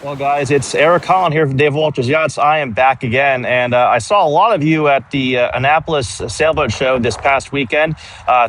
Well, guys, it's Eric Haaland here from Dave Walters Yachts. I am back again, and I saw a lot of you at the Annapolis sailboat show this past weekend.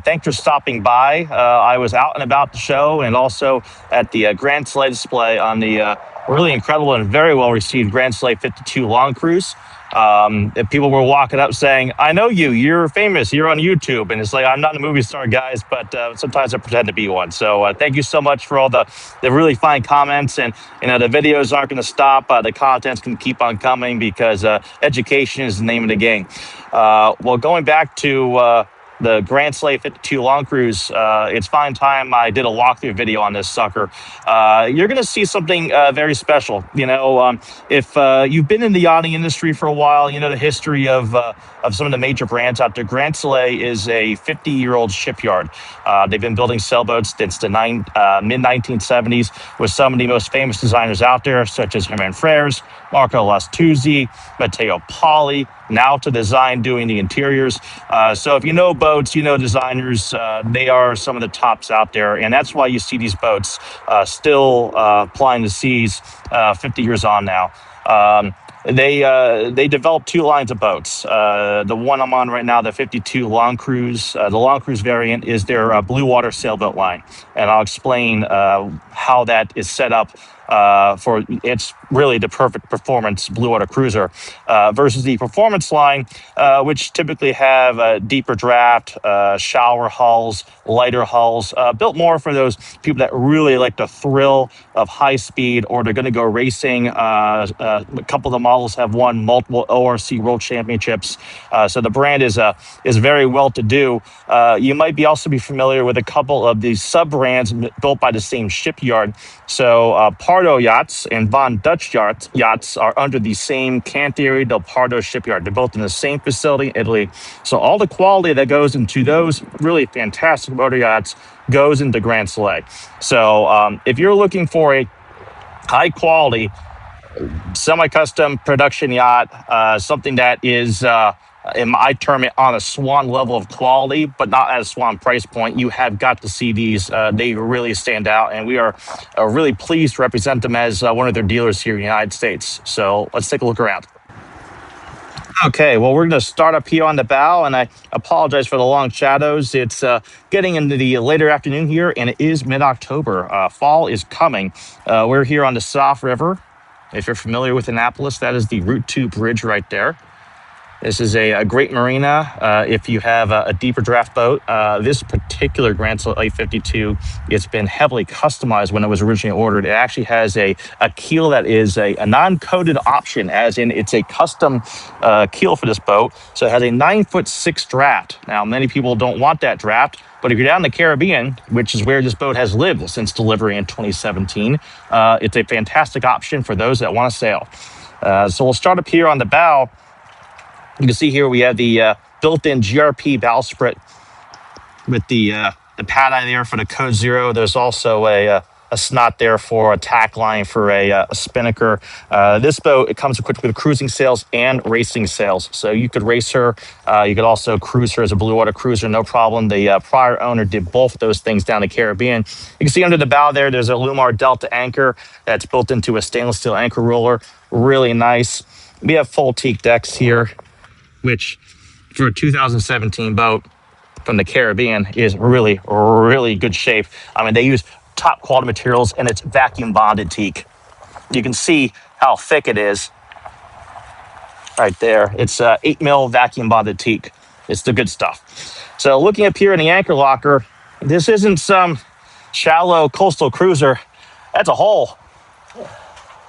Thanks for stopping by. I was out and about the show, and also at the Grand Soleil display on the really incredible and very well received Grand Soleil 52 long cruise. And people were walking up saying, "I know you. You're famous. You're on YouTube." And it's like, I'm not a movie star, guys, but sometimes I pretend to be one. So thank you so much for all the really fine comments. And the videos aren't going to stop. The content's going to keep on coming because education is the name of the game. Well, going back to the Grand Soleil 52 long cruise, it's fine time I did a walkthrough video on this sucker. You're going to see something very special. If you've been in the yachting industry for a while, you know the history of some of the major brands out there. Grand Soleil is a 50-year-old shipyard. They've been building sailboats since the mid-1970s with some of the most famous designers out there, such as Herman Frères, Marco Lostuzzi, Matteo Poli, Nauta Design doing the interiors. So if you know boats, you know designers, they are some of the tops out there. And that's why you see these boats still plying the seas 50 years on now. They developed two lines of boats. The one I'm on right now, the 52 long cruise, the long cruise variant is their Bluewater sailboat line. And I'll explain how that is set up for it's really the perfect performance Bluewater cruiser versus the performance line, which typically have a deeper draft, shower hulls, lighter hulls, built more for those people that really like the thrill of high speed or they're going to go racing. A couple of the models have won multiple ORC World Championships, so the brand is very well to do. You might also be familiar with a couple of these sub brands built by the same shipyard. So Pardo Yachts and Von Dutch Yachts are under the same Cantieri del Pardo shipyard. They're both in the same facility in Italy. So all the quality that goes into those really fantastic motor yachts goes into Grand Soleil. So if you're looking for a high quality semi-custom production yacht, something that is and I term it on a swan level of quality, but not at a swan price point, you have got to see these. They really stand out, and we are really pleased to represent them as one of their dealers here in the United States. So let's take a look around. Okay, well, we're going to start up here on the bow, and I apologize for the long shadows. It's getting into the later afternoon here, and it is mid-October. Fall is coming. We're here on the South River. If you're familiar with Annapolis, that is the Route 2 bridge right there. This is a great marina if you have a deeper draft boat. This particular Grand Soleil 52, it's been heavily customized when it was originally ordered. It actually has a keel that is a non-coated option, as in it's a custom keel for this boat. So it has a 9'6" draft. Now, many people don't want that draft, but if you're down in the Caribbean, which is where this boat has lived since delivery in 2017, it's a fantastic option for those that want to sail. So we'll start up here on the bow. You can see here we have the built-in GRP bowsprit with the pad eye there for the code 0. There's also a snot there for a tack line for a spinnaker. This boat, it comes equipped with cruising sails and racing sails. So you could race her. You could also cruise her as a blue water cruiser, no problem. The prior owner did both of those things down the Caribbean. You can see under the bow there, there's a Lumar Delta anchor that's built into a stainless steel anchor roller. Really nice. We have full teak decks here, which for a 2017 boat from the Caribbean is really, really good shape. I mean, they use top quality materials and it's vacuum bonded teak. You can see how thick it is right there. It's 8 mil vacuum bonded teak. It's the good stuff. So looking up here in the anchor locker, this isn't some shallow coastal cruiser. That's a hole.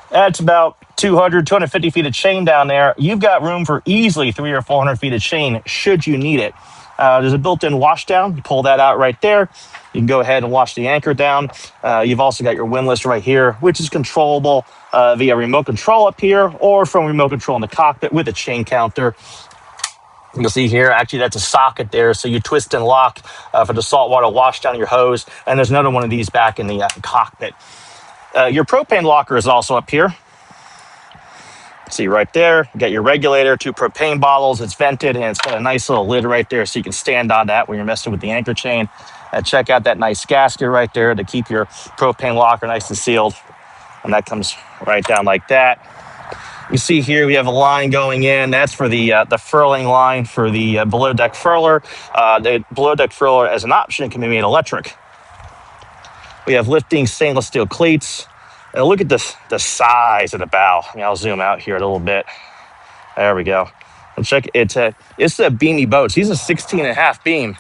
That's about 250 feet of chain down there. You've got room for easily 300 or 400 feet of chain should you need it. There's a built-in washdown. You pull that out right there. You can go ahead and wash the anchor down. You've also got your windlass right here, which is controllable via remote control up here or from remote control in the cockpit with a chain counter. You'll see here, actually, that's a socket there. So you twist and lock for the saltwater wash down your hose. And there's another one of these back in the cockpit. Your propane locker is also up here. See right there, you got your regulator, 2 propane bottles. It's vented and it's got a nice little lid right there so you can stand on that when you're messing with the anchor chain. Check out that nice gasket right there to keep your propane locker nice and sealed. and that comes right down like that. You see here we have a line going in. That's for the furling line for the below deck furler. The below deck furler, as an option, can be made electric. We have lifting stainless steel cleats. And look at the size of the bow. I'll zoom out here a little bit. There we go. And check it's a beamy boat. So he's a 16 and a half beam.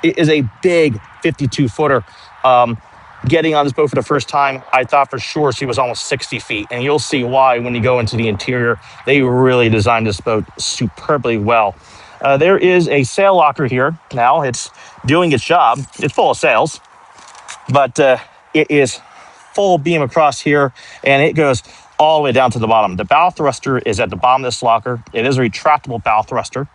It is a big 52 footer. Getting on this boat for the first time, I thought for sure she was almost 60 feet. And you'll see why when you go into the interior. They really designed this boat superbly well. There is a sail locker here. Now it's doing its job. It's full of sails, but it is full beam across here, and it goes all the way down to the bottom. The bow thruster is at the bottom of this locker. It is a retractable bow thruster.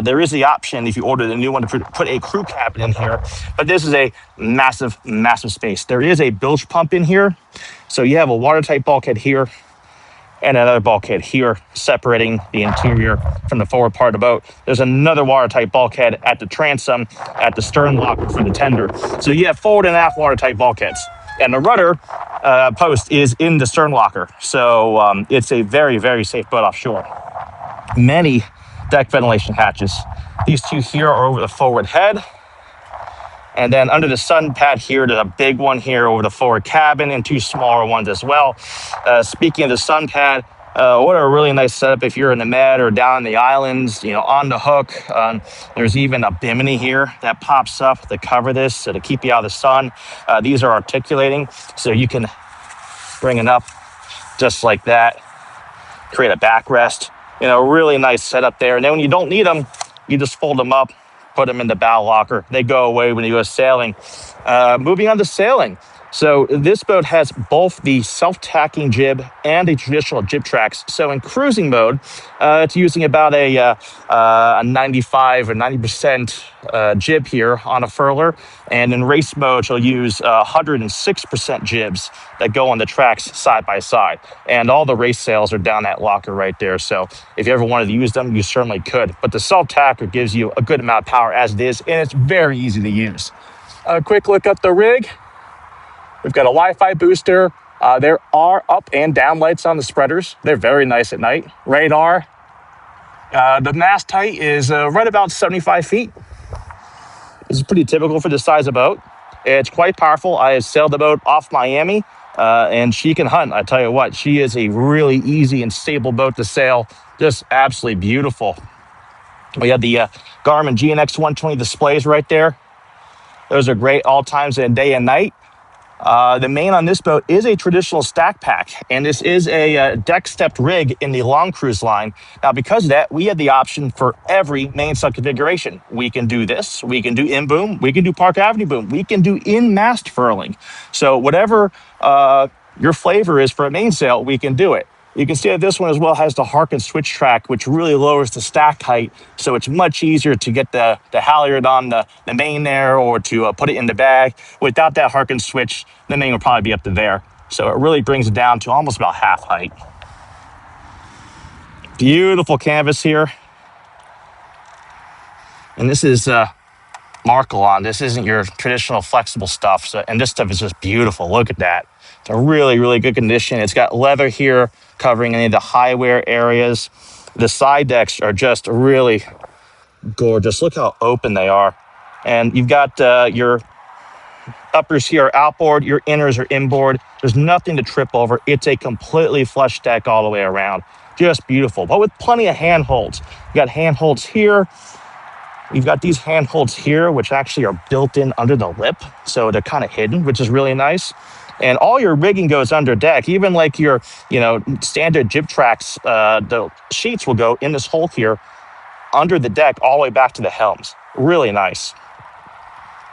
There is the option, if you order the new one, to put a crew cabin in here, but this is a massive, massive space. There is a bilge pump in here, so you have a watertight bulkhead here and another bulkhead here separating the interior from the forward part of the boat. There's another watertight bulkhead at the transom at the stern locker for the tender. So you have forward and aft watertight bulkheads. And the rudder post is in the stern locker. So it's a very, very safe boat offshore. Many deck ventilation hatches. These two here are over the forward head. And then under the sun pad here, there's a big one here over the forward cabin and two smaller ones as well. Speaking of the sun pad, what a really nice setup if you're in the Med or down in the islands, on the hook. There's even a bimini here that pops up to cover this, so to keep you out of the sun. These are articulating, so you can bring it up just like that, create a backrest. Really nice setup there. And then when you don't need them, you just fold them up, put them in the bow locker. They go away when you go sailing. Moving on to sailing. So this boat has both the self-tacking jib and the traditional jib tracks. So in cruising mode, it's using about a 95 or 90% jib here on a furler. And in race mode, you'll use 106% jibs that go on the tracks side by side. And all the race sails are down that locker right there. So if you ever wanted to use them, you certainly could. But the self-tacker gives you a good amount of power as it is, and it's very easy to use. A quick look at the rig. We've got a Wi-Fi booster. There are up and down lights on the spreaders. They're very nice at night. Radar. The mast height is right about 75 feet. This is pretty typical for this size of boat. It's quite powerful. I have sailed the boat off Miami, and she can hunt. I tell you what, she is a really easy and stable boat to sail. Just absolutely beautiful. We have the Garmin GNX 120 displays right there. Those are great all times in day and night. The main on this boat is a traditional stack pack, and this is a deck stepped rig in the long cruise line. Now, because of that, we have the option for every mainsail configuration. We can do this, we can do in boom, we can do Park Avenue boom, we can do in mast furling. So whatever your flavor is for a mainsail, we can do it. You can see that this one as well has the Harken switch track, which really lowers the stack height. So it's much easier to get the halyard on the main there, or to put it in the bag. Without that Harken switch, the main will probably be up to there. So it really brings it down to almost about half height. Beautiful canvas here. And this is Marco. This isn't your traditional flexible stuff. So, and this stuff is just beautiful. Look at that. It's a really, really good condition. It's got leather here covering any of the high wear areas. The side decks are just really gorgeous. Look how open they are. And you've got your uppers here are outboard, your inners are inboard. There's nothing to trip over. It's a completely flush deck all the way around. Just beautiful, but with plenty of handholds. You got handholds here. You've got these handholds here, which actually are built in under the lip. So they're kind of hidden, which is really nice. And all your rigging goes under deck. Even like your, standard jib tracks, the sheets will go in this hole here under the deck all the way back to the helms. Really nice.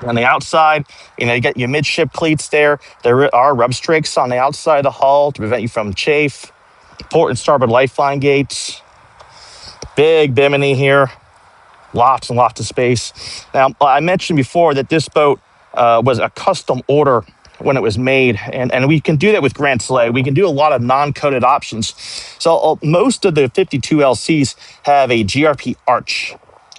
On the outside, you get your midship cleats there. There are rub strakes on the outside of the hull to prevent you from chafe. Port and starboard lifeline gates. Big bimini here. Lots and lots of space. Now, I mentioned before that this boat was a custom order when it was made, and we can do that with Grand Soleil. We can do a lot of non-coated options. So most of the 52 LCs have a GRP arch.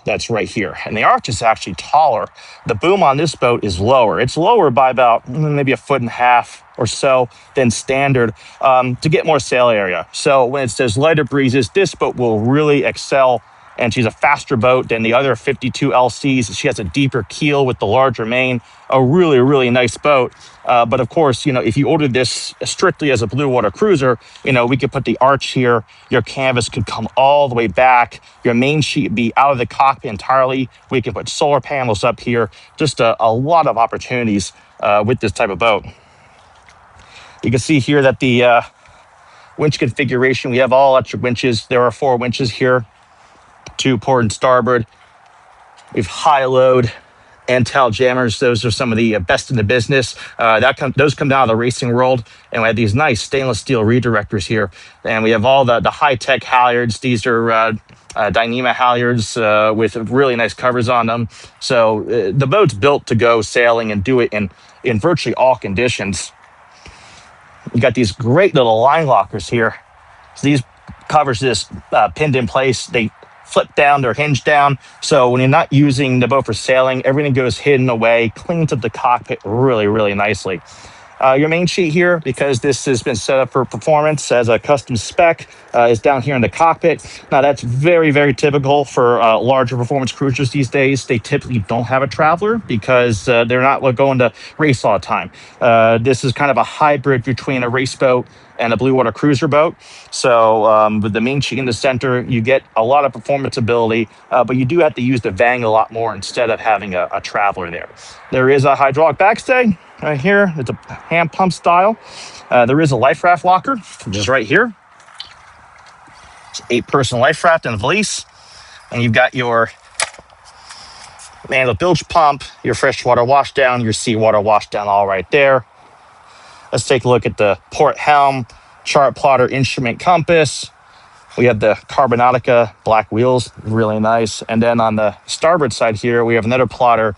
that's right here. And the arch is actually taller. The boom on this boat is lower. It's lower by about maybe 1.5 feet or so than standard to get more sail area. So when it's those lighter breezes, this boat will really excel. And she's a faster boat than the other 52 LCs. She has a deeper keel with the larger main. A really, really nice boat. But of course, if you ordered this strictly as a blue water cruiser, we could put the arch here. Your canvas could come all the way back. Your main sheet would be out of the cockpit entirely. We can put solar panels up here. Just a lot of opportunities with this type of boat. You can see here that the winch configuration, we have all electric winches. There are 4 winches here. 2 port and starboard. We have high load and tail jammers. Those are some of the best in the business. Those come down to the racing world, and we have these nice stainless steel redirectors here. And we have all the high tech halyards. These are Dyneema halyards with really nice covers on them. So the boat's built to go sailing and do it in virtually all conditions. You got these great little line lockers here. So these covers just pinned in place. They flip down, they're hinged down. So when you're not using the boat for sailing, everything goes hidden away, cleans up the cockpit really, really nicely. Your main sheet here, because this has been set up for performance as a custom spec, is down here in the cockpit. Now that's very, very typical for larger performance cruisers these days. They typically don't have a traveler because they're not going to race all the time. This is kind of a hybrid between a race boat and a blue water cruiser boat. So with the main sheet in the center, you get a lot of performance ability, but you do have to use the vang a lot more instead of having a traveler there. There is a hydraulic backstay right here. It's a hand pump style. There is a life raft locker, which is right here. It's 8-person life raft and a valise. And you've got your manual bilge pump, your freshwater washdown, your seawater washdown all right there. Let's take a look at the port helm, chart plotter, instrument compass. We have the Carbonatica black wheels, really nice. And then on the starboard side here, we have another plotter.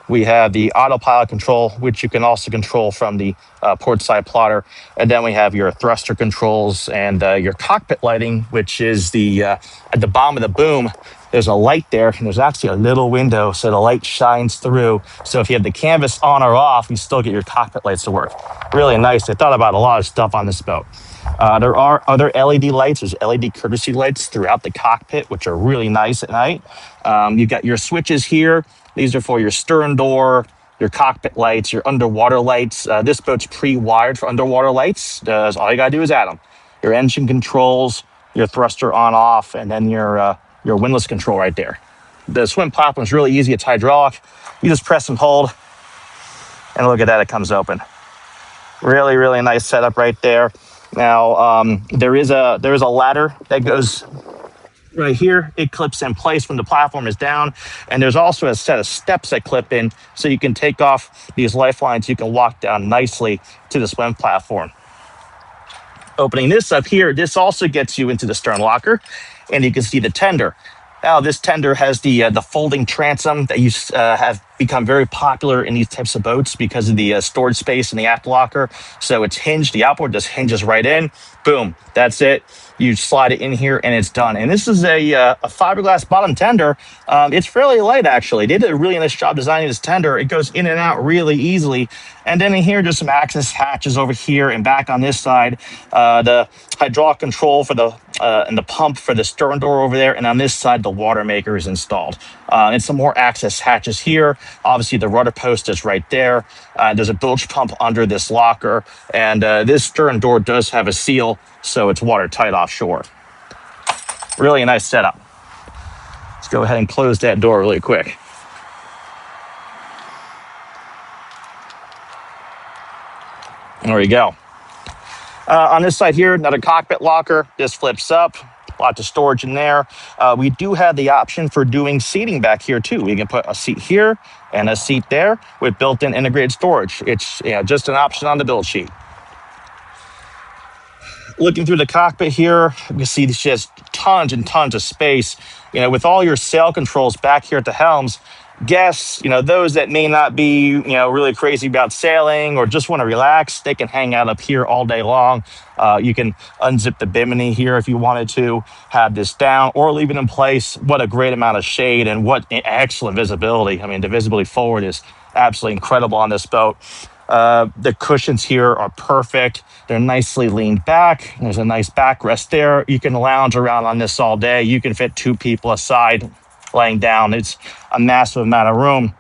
We have the autopilot control, which you can also control from the port side plotter. And then we have your thruster controls and your cockpit lighting, which is at the bottom of the boom. There's a light there, and there's actually a little window, so the light shines through. So if you have the canvas on or off, you still get your cockpit lights to work. Really nice. I thought about a lot of stuff on this boat. There are other LED lights. There's LED courtesy lights throughout the cockpit, which are really nice at night. You've got your switches here. These are for your stern door, your cockpit lights, your underwater lights. This boat's pre-wired for underwater lights. All you gotta do is add them. Your engine controls, your thruster on off, and then your windlass control right there. The swim platform is really easy. It's hydraulic. You just press and hold, and look at that, it comes open. Really, really nice setup right there. Now, there is a ladder that goes right here. It clips in place when the platform is down. And there's also a set of steps that clip in, so you can take off these lifelines. You can walk down nicely to the swim platform. Opening this up here, this also gets you into the stern locker, and you can see the tender. Now, this tender has the folding transom that have become very popular in these types of boats because of the storage space in the aft locker. So it's hinged. The outboard just hinges right in. Boom. That's it. You slide it in here, and it's done. And this is a fiberglass bottom tender. It's fairly light, actually. They did a really nice job designing this tender. It goes in and out really easily. And then in here, there's some access hatches over here and back on this side. The hydraulic control for and the pump for the stern door over there. And on this side, the water maker is installed. And some more access hatches here. Obviously, the rudder post is right there. There's a bilge pump under this locker. And this stern door does have a seal, so it's watertight offshore. Really a nice setup. Let's go ahead and close that door really quick. There we go. On this side here, another cockpit locker. This flips up. Lots of storage in there. We do have the option for doing seating back here too. We can put a seat here and a seat there with built-in integrated storage. It's just an option on the build sheet. Looking through the cockpit here, you can see there's just tons and tons of space. With all your sail controls back here at the helms, guests, those that may not be, really crazy about sailing or just want to relax, they can hang out up here all day long. You can unzip the bimini here if you wanted to, have this down or leave it in place. What a great amount of shade and what excellent visibility. I mean, the visibility forward is absolutely incredible on this boat. The cushions here are perfect. They're nicely leaned back. There's a nice backrest there. You can lounge around on this all day. You can fit 2 people aside laying down. It's a massive amount of room.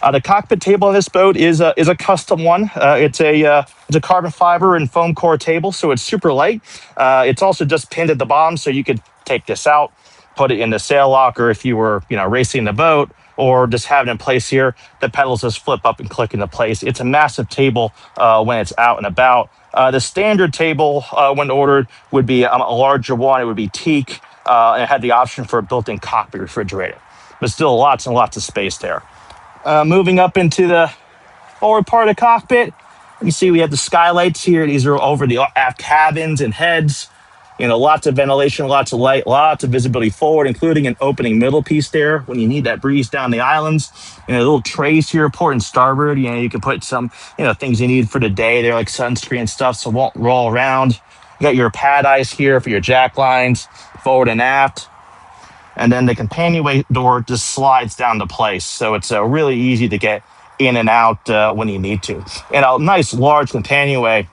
The cockpit table on this boat is a custom one. It's a carbon fiber and foam core table, so it's super light. It's also just pinned at the bottom, so you could take this out, put it in the sail locker if you were racing the boat, or just have it in place here. The pedals just flip up and click into place. It's a massive table when it's out and about. The standard table when ordered would be a larger one. It would be teak, and it had the option for a built-in cockpit refrigerator. But still lots and lots of space there. Moving up into the forward part of the cockpit, you see we have the skylights here. These are over the aft cabins and heads. Lots of ventilation, lots of light, lots of visibility forward, including an opening middle piece there when you need that breeze down the islands. Little trays here, port and starboard. You can put some, things you need for the day. They're like sunscreen and stuff, so it won't roll around. You got your pad eyes here for your jack lines, forward and aft. And then the companionway door just slides down to place. So it's really easy to get in and out when you need to. And a nice large companionway.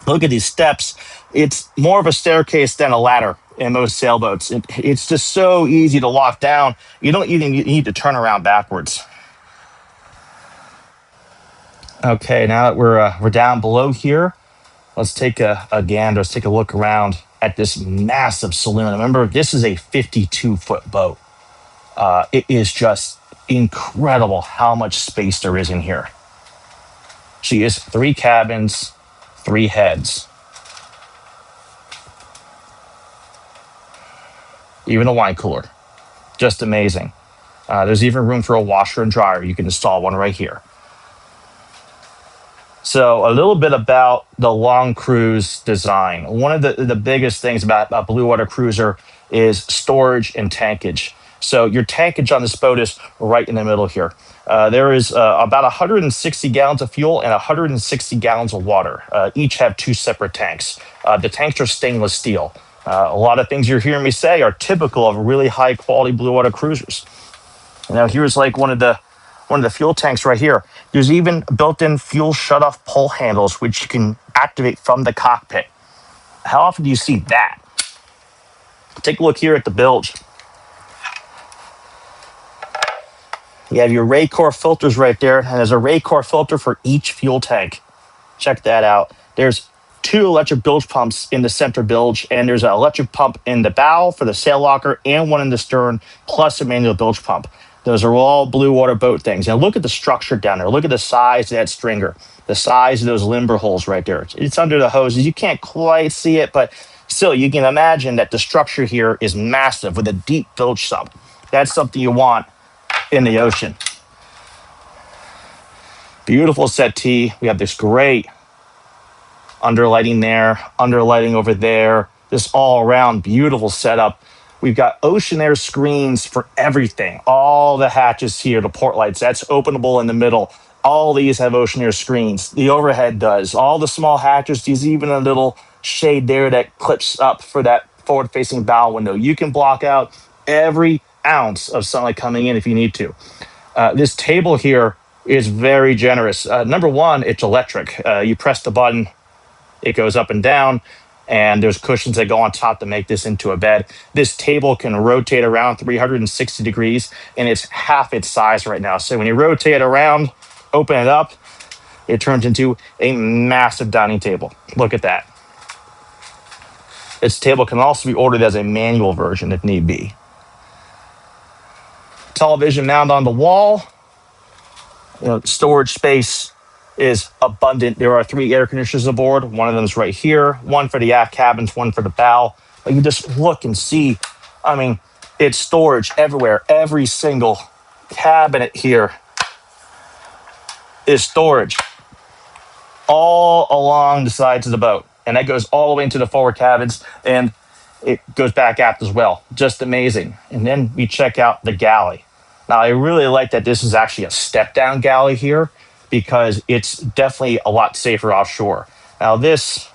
Look at these steps. It's more of a staircase than a ladder in most sailboats. It's just so easy to lock down. You don't even need to turn around backwards. Okay, now that we're down below here, let's take a gander. Let's take a look around at this massive saloon. Remember, this is a 52-foot boat. It is just incredible how much space there is in here. She is 3 cabins, 3 heads. Even a wine cooler. Just amazing. There's even room for a washer and dryer. You can install one right here. So a little bit about the long cruise design. One of the biggest things about a Bluewater cruiser is storage and tankage. So your tankage on this boat is right in the middle here. There is about 160 gallons of fuel and 160 gallons of water. Each have 2 separate tanks. The tanks are stainless steel. A lot of things you're hearing me say are typical of really high quality Bluewater cruisers. Now here's like one of the fuel tanks right here. There's even built-in fuel shutoff pull handles, which you can activate from the cockpit. How often do you see that? Take a look here at the bilge. You have your Raycor filters right there, and there's a Raycor filter for each fuel tank. Check that out. There's 2 electric bilge pumps in the center bilge, and there's an electric pump in the bow for the sail locker and one in the stern, plus a manual bilge pump. Those are all Bluewater boat things. Now look at the structure down there. Look at the size of that stringer, the size of those limber holes right there. It's under the hoses. You can't quite see it, but still, you can imagine that the structure here is massive with a deep bilge sub. That's something you want in the ocean. Beautiful settee. We have this great underlighting there, underlighting over there. This all around beautiful setup. We've got ocean air screens for everything. All the hatches here, the port lights, that's openable in the middle. All these have ocean air screens. The overhead does. All the small hatches, there's even a little shade there that clips up for that forward-facing bow window. You can block out every ounce of sunlight coming in if you need to. This table here is very generous. Number one, it's electric. You press the button, it goes up and down, and there's cushions that go on top to make this into a bed. This table can rotate around 360 degrees, and it's half its size right now. So when you rotate it around, open it up, it turns into a massive dining table. Look at that. This table can also be ordered as a manual version if need be. Television mounted on the wall. Storage space is abundant. There are 3 air conditioners aboard. One of them is right here. One for the aft cabins, one for the bow. But you just look and see. I mean, it's storage everywhere. Every single cabinet here is storage all along the sides of the boat. And that goes all the way into the forward cabins, and it goes back aft as well. Just amazing. And then we check out the galley. Now, I really like that this is actually a step-down galley here because it's definitely a lot safer offshore. Now, this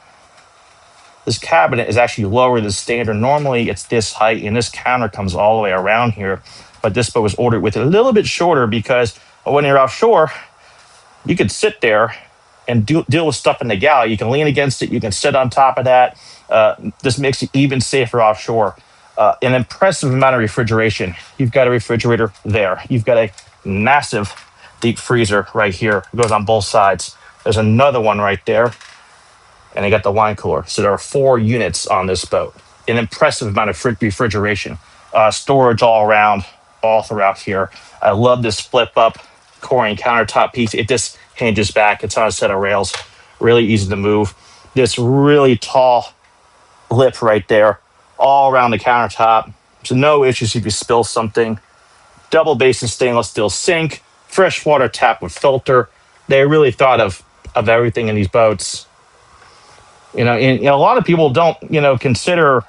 cabinet is actually lower than standard. Normally, it's this height, and this counter comes all the way around here. But this boat was ordered with it a little bit shorter because when you're offshore, you could sit there and deal with stuff in the galley. You can lean against it. You can sit on top of that. This makes it even safer offshore. An impressive amount of refrigeration. You've got a refrigerator there. You've got a massive deep freezer right here. It goes on both sides. There's another one right there. And I got the wine cooler. So there are 4 units on this boat. An impressive amount of refrigeration. Storage all around, all throughout here. I love this flip up coring countertop piece. It just hinges back. It's on a set of rails. Really easy to move. This really tall lip right there, all around the countertop. So no issues if you spill something. Double basin stainless steel sink, freshwater tap with filter. They really thought of everything in these boats. And a lot of people don't, consider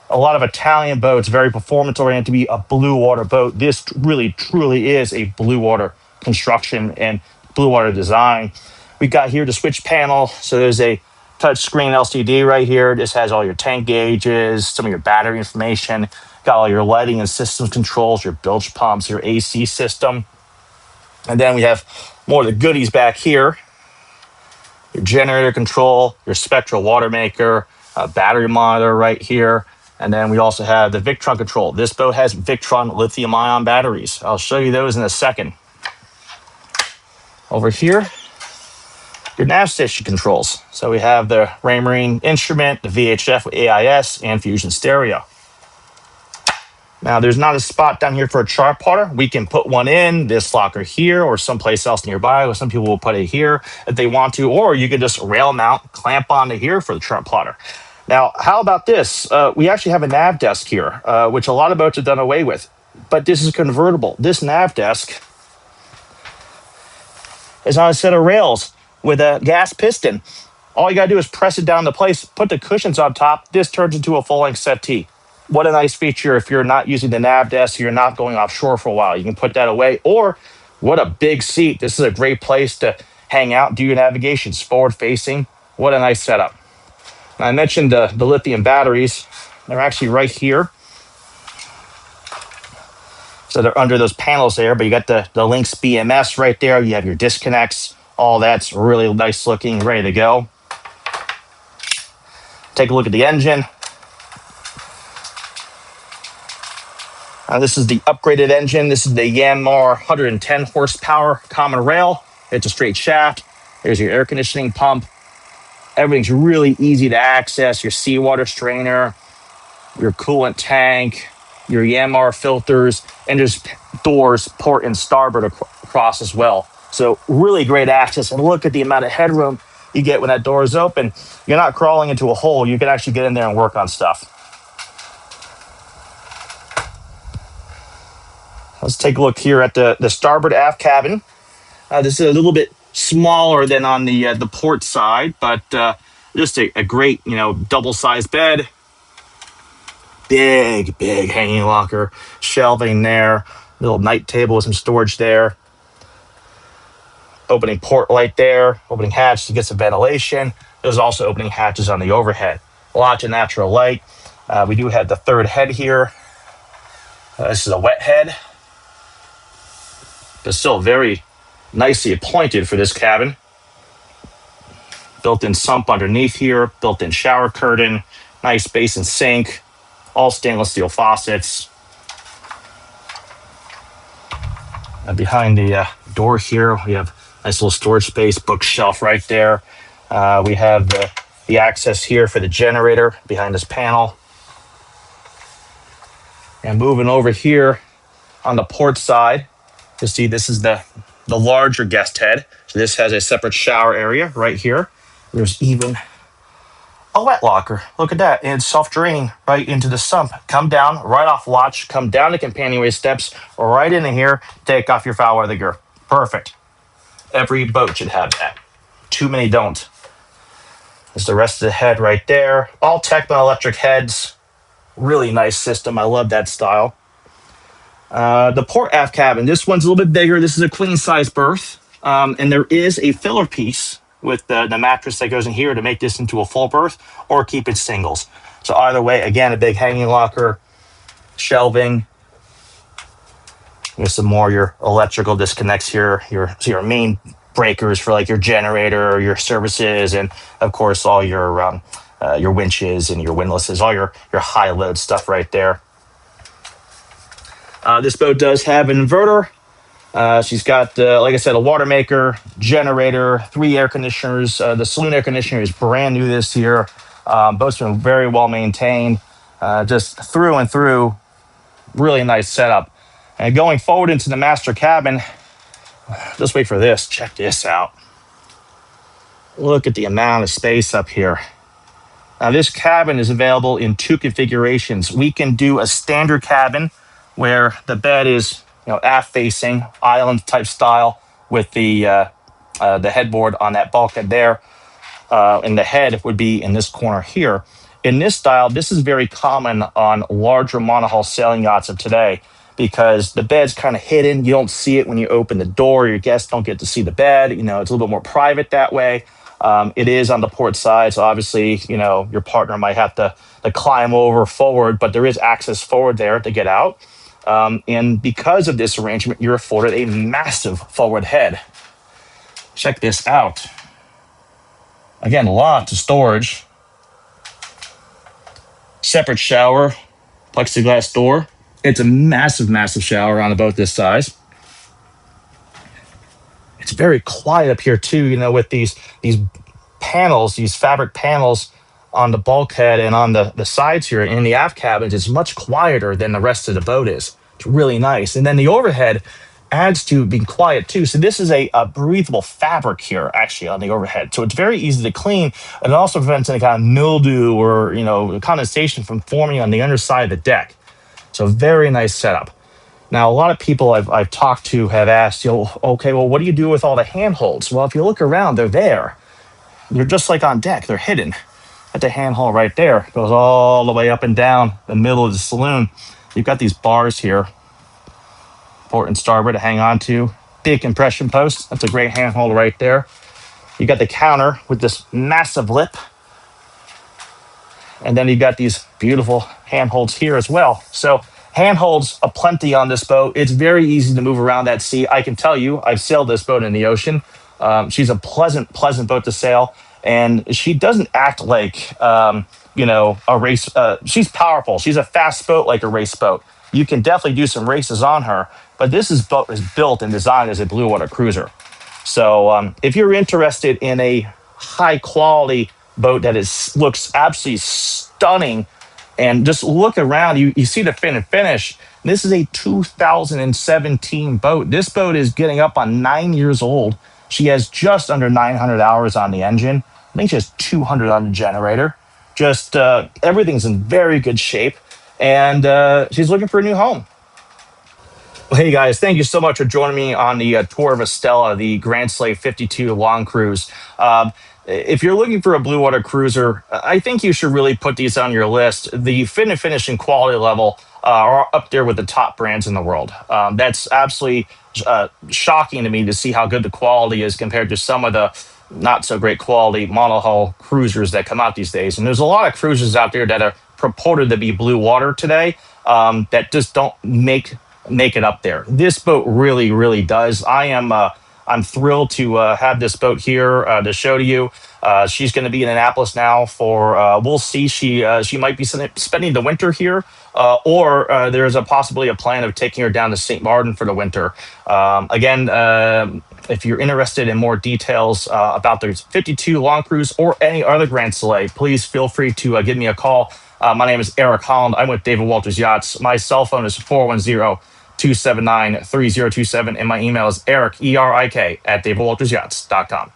a lot of Italian boats very performance oriented to be a blue water boat. This really, truly is a blue water construction and blue water design. We got here the switch panel. So there's a touchscreen LCD right here. This has all your tank gauges, some of your battery information, got all your lighting and systems controls, your bilge pumps, your AC system. And then we have more of the goodies back here. Your generator control, your spectral water maker, battery monitor right here. And then we also have the Victron control. This boat has Victron lithium-ion batteries. I'll show you those in a second. Over here, your nav station controls. So we have the Raymarine instrument, the VHF with AIS, and Fusion stereo. Now, there's not a spot down here for a chart plotter. We can put one in this locker here or someplace else nearby. Or some people will put it here if they want to, or you can just rail mount, clamp onto here for the chart plotter. Now, how about this? We actually have a nav desk here, which a lot of boats have done away with. But this is convertible. This nav desk is on a set of rails with a gas piston. All you got to do is press it down to place, put the cushions on top. This turns into a full-length settee. What a nice feature if you're not using the nav desk, you're not going offshore for a while. You can put that away. Or what a big seat. This is a great place to hang out, do your navigations, forward-facing. What a nice setup. I mentioned the lithium batteries. They're actually right here. So they're under those panels there, but you got the Lynx BMS right there. You have your disconnects. All that's really nice looking, ready to go. Take a look at the engine. This is the upgraded engine. This is the Yanmar 110 horsepower common rail. It's a straight shaft. There's your air conditioning pump. Everything's really easy to access. Your seawater strainer, your coolant tank, your Yanmar filters, and there's doors, port and starboard across as well. So really great access. And look at the amount of headroom you get when that door is open. You're not crawling into a hole. You can actually get in there and work on stuff. Let's take a look here at the starboard aft cabin. This is a little bit smaller than on the port side, but just a great, double-sized bed. Big hanging locker, shelving there, little night table with some storage there. Opening port light there, opening hatch to get some ventilation. There's also opening hatches on the overhead. Lots of natural light. We do have the third head here. This is a wet head, but still very nicely appointed for this cabin. Built-in sump underneath here, built-in shower curtain, nice basin sink, all stainless steel faucets. And behind the door here, we have a nice little storage space, bookshelf right there. We have the access here for the generator behind this panel. And moving over here on the port side, you'll see this is the larger guest head. So this has a separate shower area right here. There's even a wet locker. Look at that. And it's self-draining right into the sump. Come down, right off watch, come down the companionway steps, right into here, take off your foul weather gear. Perfect. Every boat should have that. Too many don't. There's the rest of the head right there. All Techno electric heads. Really nice system. I love that style. The port aft cabin. This one's a little bit bigger. This is a queen size berth, and there is a filler piece with the mattress that goes in here to make this into a full berth or keep it singles. So either way, again, a big hanging locker, shelving. There's some more your electrical disconnects here, your main breakers for like your generator or your services, and of course all your winches and your windlasses, all your high load stuff right there. This boat does have an inverter. She's got, like I said, a water maker, generator, 3 air conditioners. The Saloon air conditioner is brand new this year. Boat's been very well maintained, just through and through. Really nice setup. And going forward into the master cabin, just wait for this. Check this out. Look at the amount of space up here. Now, this cabin is available in 2 configurations. We can do a standard cabin where the bed is, aft facing, island type style with the headboard on that bulkhead there, and the head would be in this corner here. In this style, this is very common on larger monohull sailing yachts of today because the bed's kind of hidden. You don't see it when you open the door. Your guests don't get to see the bed. It's a little bit more private that way. It is on the port side, so obviously, your partner might have to climb over forward, but there is access forward there to get out. And because of this arrangement, you're afforded a massive forward head. Check this out. Again, lots of storage. Separate shower, plexiglass door. It's a massive, massive shower on a boat this size. It's very quiet up here too, with these panels, these fabric panels on the bulkhead and on the sides here. In the aft cabins, it's much quieter than the rest of the boat is. It's really nice. And then the overhead adds to being quiet too. So this is a breathable fabric here actually on the overhead. So it's very easy to clean, and it also prevents any kind of mildew or condensation from forming on the underside of the deck. So very nice setup. Now, a lot of people I've talked to have asked, okay, well, what do you do with all the handholds? Well, if you look around, they're there. They're just like on deck. They're hidden. At the handhold right there, goes all the way up and down the middle of the saloon. You've got these bars here, port and starboard, to hang on to. Big compression post. That's a great handhold right there. You got the counter with this massive lip. And then you've got these beautiful handholds here as well. So handholds aplenty on this boat. It's very easy to move around that sea. I can tell you, I've sailed this boat in the ocean. She's a pleasant boat to sail. And she doesn't act like, a race. She's powerful. She's a fast boat like a race boat. You can definitely do some races on her. But this boat is built and designed as a blue water cruiser. So if you're interested in a high quality boat that looks absolutely stunning, and just look around, you see the fin and finish. This is a 2017 boat. This boat is getting up on 9 years old. She has just under 900 hours on the engine. I think she has 200 on the generator. Just everything's in very good shape, and she's looking for a new home. Well, hey guys, thank you so much for joining me on the tour of ESTELA, the Grand Soleil 52 long cruise. If you're looking for a blue water cruiser, I think you should really put these on your list. The fin and finish and quality level are up there with the top brands in the world. That's absolutely shocking to me to see how good the quality is compared to some of the not so great quality monohull cruisers that come out these days. And there's a lot of cruisers out there that are purported to be blue water today that just don't make it up there. This boat really, really does. I'm thrilled to have this boat here to show to you. She's going to be in Annapolis now for, we'll see. She might be spending the winter here, or there's possibly a plan of taking her down to St. Martin for the winter. Again, if you're interested in more details about the 52 long cruise or any other Grand Soleil, please feel free to give me a call. My name is Erik Haaland. I'm with David Walters Yachts. My cell phone is 410-279-3027, and my email is Erik, ERIK, @davidwaltersyachts.com.